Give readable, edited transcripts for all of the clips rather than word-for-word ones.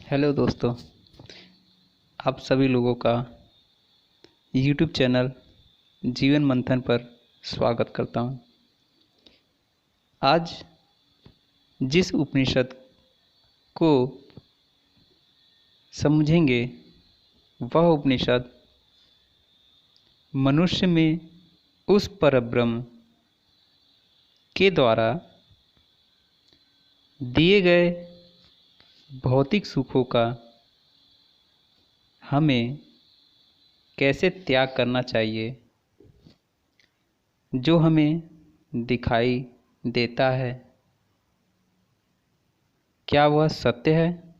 Hello दोस्तों, आप सभी लोगों का यूट्यूब चैनल जीवन मंथन पर स्वागत करता हूँ। आज जिस उपनिषद को समझेंगे वह उपनिषद मनुष्य में उस परब्रह्म के द्वारा दिए गए भौतिक सुखों का हमें कैसे त्याग करना चाहिए, जो हमें दिखाई देता है क्या वह सत्य है,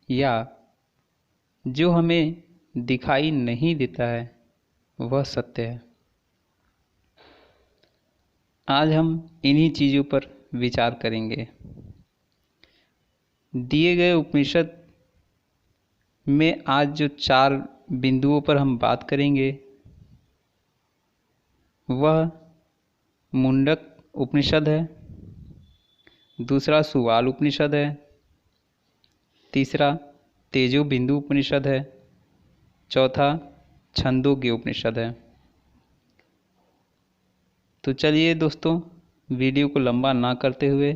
या जो हमें दिखाई नहीं देता है वह सत्य है। आज हम इन्हीं चीज़ों पर विचार करेंगे। दिए गए उपनिषद में आज जो 4 बिंदुओं पर हम बात करेंगे वह मुंडक उपनिषद है, दूसरा सुवाल उपनिषद है, तीसरा तेजो बिंदु उपनिषद है, चौथा छंदोग्य उपनिषद है। तो चलिए दोस्तों, वीडियो को लंबा ना करते हुए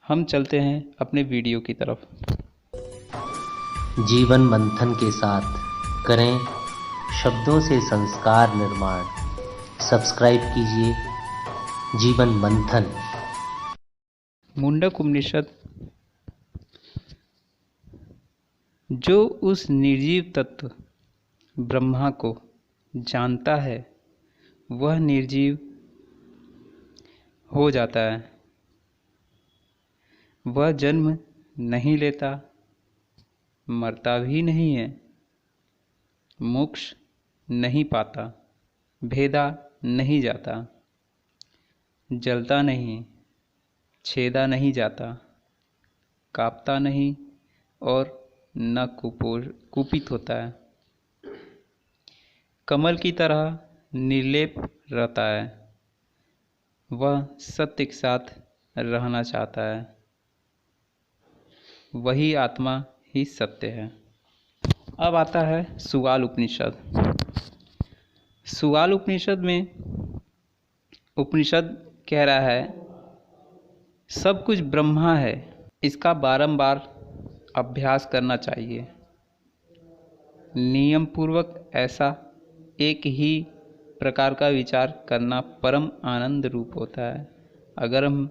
हम चलते हैं अपने वीडियो की तरफ। जीवन मंथन के साथ करें शब्दों से संस्कार निर्माण। सब्सक्राइब कीजिए जीवन मंथन। मुंडक उपनिषद जो उस निर्जीव तत्व ब्रह्मा को जानता है वह निर्जीव हो जाता है। वह जन्म नहीं लेता, मरता भी नहीं है, मोक्ष नहीं पाता, भेदा नहीं जाता, जलता नहीं, छेदा नहीं जाता, कांपता नहीं और न कुपित होता है। कमल की तरह निर्लेप रहता है। वह सत्य के साथ रहना चाहता है। वही आत्मा ही सत्य है। अब आता है सुवाल उपनिषद। सुवाल उपनिषद में उपनिषद कह रहा है सब कुछ ब्रह्मा है, इसका बारंबार अभ्यास करना चाहिए। नियम पूर्वक ऐसा एक ही प्रकार का विचार करना परम आनंद रूप होता है। अगर हम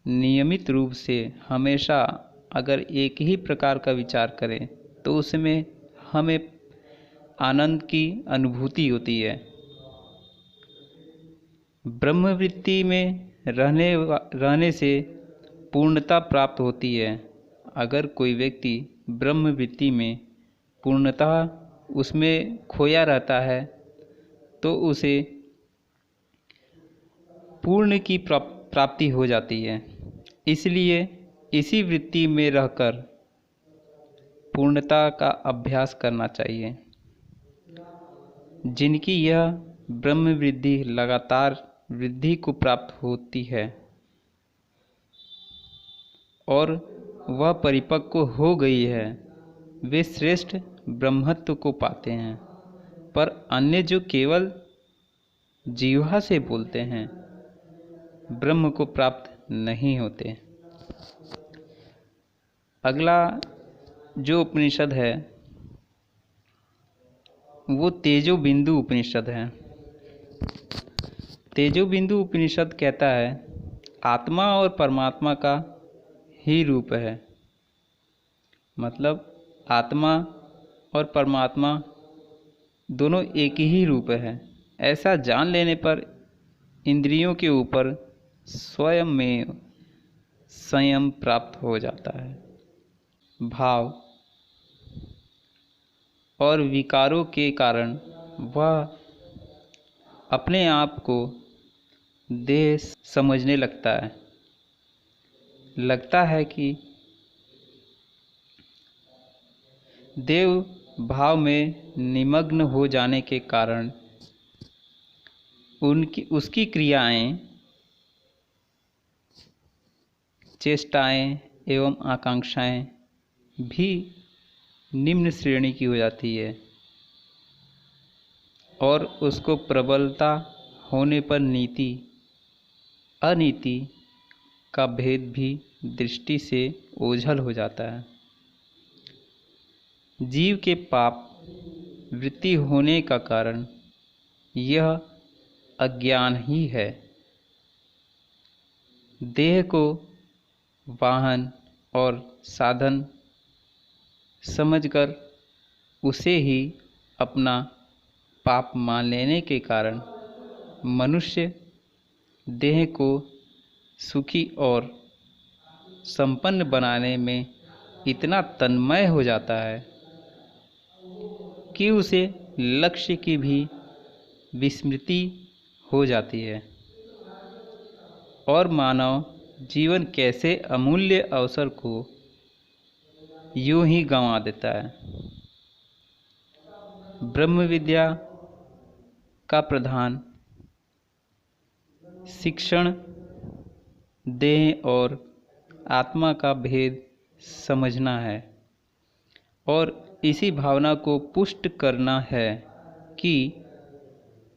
नियमित रूप से हमेशा अगर एक ही प्रकार का विचार करें तो उसमें हमें आनंद की अनुभूति होती है। ब्रह्मवृत्ति में रहने से पूर्णता प्राप्त होती है। अगर कोई व्यक्ति ब्रह्मवृत्ति में पूर्णतः उसमें खोया रहता है तो उसे पूर्ण की प्राप्ति हो जाती है। इसलिए इसी वृत्ति में रहकर पूर्णता का अभ्यास करना चाहिए। जिनकी यह ब्रह्म वृद्धि लगातार वृद्धि को प्राप्त होती है और वह परिपक्व हो गई है, वे श्रेष्ठ ब्रह्मत्व को पाते हैं। पर अन्य जो केवल जीवा से बोलते हैं ब्रह्म को प्राप्त नहीं होते। अगला जो उपनिषद है वो तेजो बिंदु उपनिषद है। तेजो बिंदु उपनिषद कहता है आत्मा और परमात्मा का ही रूप है। मतलब आत्मा और परमात्मा दोनों एक ही रूप है। ऐसा जान लेने पर इंद्रियों के ऊपर स्वयं में संयम प्राप्त हो जाता है। भाव और विकारों के कारण वह अपने आप को देह समझने लगता है कि देव भाव में निमग्न हो जाने के कारण उसकी क्रियाएं, चेष्टाएं एवं आकांक्षाएं भी निम्न श्रेणी की हो जाती है और उसको प्रबलता होने पर नीति अनीति का भेद भी दृष्टि से ओझल हो जाता है। जीव के पाप वृत्ति होने का कारण यह अज्ञान ही है। देह को वाहन और साधन समझकर उसे ही अपना पाप मान लेने के कारण मनुष्य देह को सुखी और संपन्न बनाने में इतना तन्मय हो जाता है कि उसे लक्ष्य की भी विस्मृति हो जाती है और मानव जीवन कैसे अमूल्य अवसर को यूं ही गंवा देता है। ब्रह्म विद्या का प्रधान शिक्षण देह और आत्मा का भेद समझना है और इसी भावना को पुष्ट करना है कि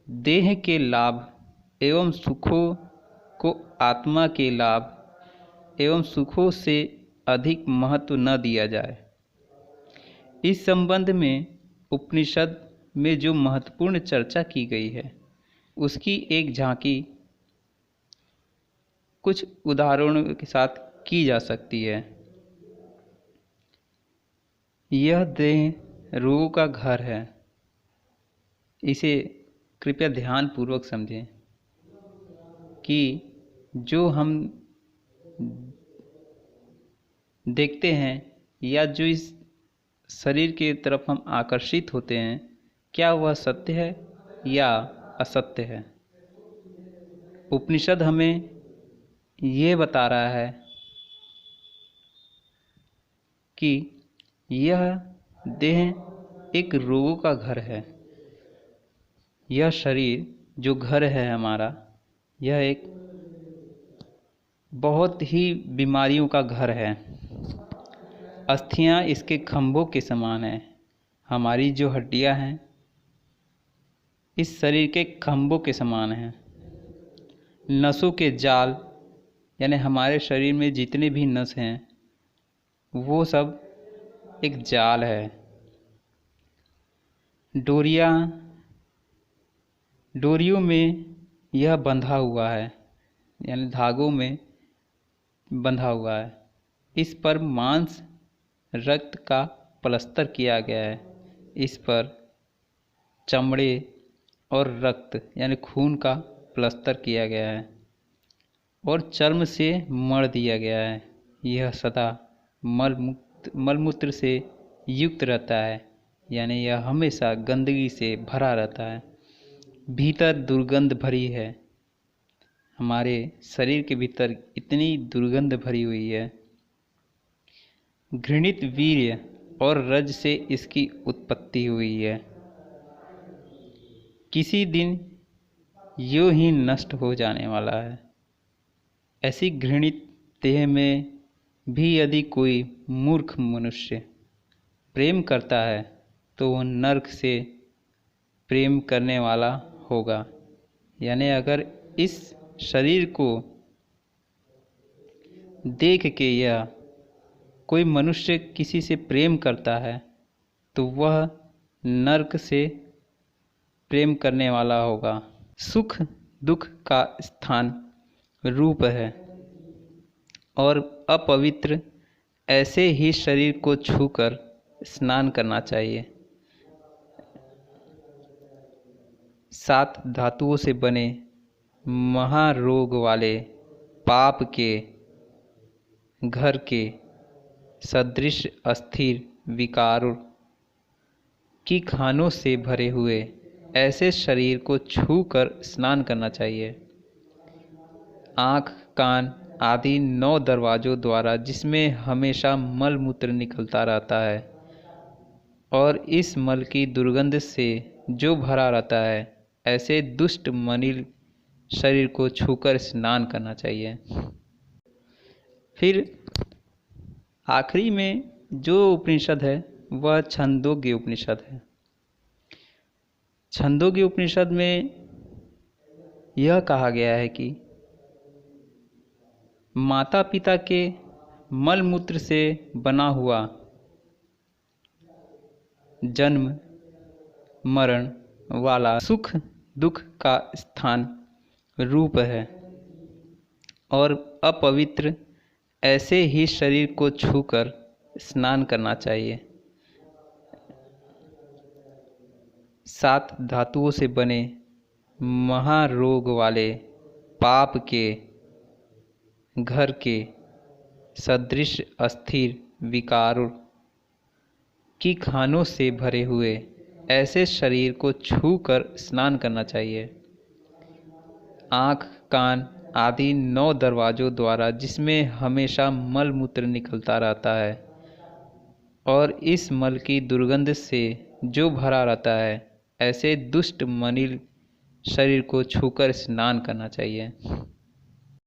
देह के लाभ एवं सुखों को आत्मा के लाभ एवं सुखों से अधिक महत्व न दिया जाए। इस संबंध में उपनिषद में जो महत्वपूर्ण चर्चा की गई है उसकी एक झांकी कुछ उदाहरणों के साथ की जा सकती है। यह देह रोगों का घर है। इसे कृपया ध्यानपूर्वक समझें कि जो हम देखते हैं या जो इस शरीर के तरफ हम आकर्षित होते हैं, क्या वह सत्य है या असत्य है। उपनिषद हमें ये बता रहा है कि यह देह एक रोगों का घर है। यह शरीर जो घर है हमारा, यह एक बहुत ही बीमारियों का घर है। अस्थियां इसके खंभों के समान हैं। हमारी जो हड्डियां हैं इस शरीर के खंभों के समान हैं। नसों के जाल यानी हमारे शरीर में जितने भी नस हैं वो सब एक जाल है। डोरियों में यह बंधा हुआ है यानी धागों में बंधा हुआ है। इस पर मांस रक्त का प्लास्टर किया गया है। इस पर चमड़े और रक्त यानी खून का प्लास्टर किया गया है और चर्म से मढ़ दिया गया है। यह सदा मलमूत्र से युक्त रहता है यानी यह हमेशा गंदगी से भरा रहता है। भीतर दुर्गंध भरी है। हमारे शरीर के भीतर इतनी दुर्गंध भरी हुई है। घृणित वीर्य और रज से इसकी उत्पत्ति हुई है। किसी दिन यूं ही नष्ट हो जाने वाला है। ऐसी घृणित देह में भी यदि कोई मूर्ख मनुष्य प्रेम करता है तो वह नरक से प्रेम करने वाला होगा। यानी अगर इस शरीर को देख के यह कोई मनुष्य किसी से प्रेम करता है तो वह नरक से प्रेम करने वाला होगा। सुख दुख का स्थान रूप है और अपवित्र ऐसे ही शरीर को छूकर स्नान करना चाहिए। 7 धातुओं से बने महारोग वाले पाप के घर के सदृश अस्थिर विकारों की खानों से भरे हुए ऐसे शरीर को छूकर स्नान करना चाहिए। आँख कान आदि 9 दरवाज़ों द्वारा जिसमें हमेशा मल मूत्र निकलता रहता है और इस मल की दुर्गंध से जो भरा रहता है, ऐसे दुष्ट मलिन शरीर को छूकर स्नान करना चाहिए। फिर आखिरी में जो उपनिषद है वह छंदोग्य उपनिषद है। छंदोग्य उपनिषद में यह कहा गया है कि माता पिता के मल मूत्र से बना हुआ जन्म मरण वाला सुख दुख का स्थान रूप है और अपवित्र ऐसे ही शरीर को छूकर स्नान करना चाहिए। 7 धातुओं से बने महारोग वाले पाप के घर के सदृश अस्थिर विकारों की खानों से भरे हुए ऐसे शरीर को छूकर स्नान करना चाहिए। आँख कान आदि 9 दरवाज़ों द्वारा जिसमें हमेशा मल मूत्र निकलता रहता है और इस मल की दुर्गंध से जो भरा रहता है, ऐसे दुष्ट मलिन शरीर को छूकर स्नान करना चाहिए।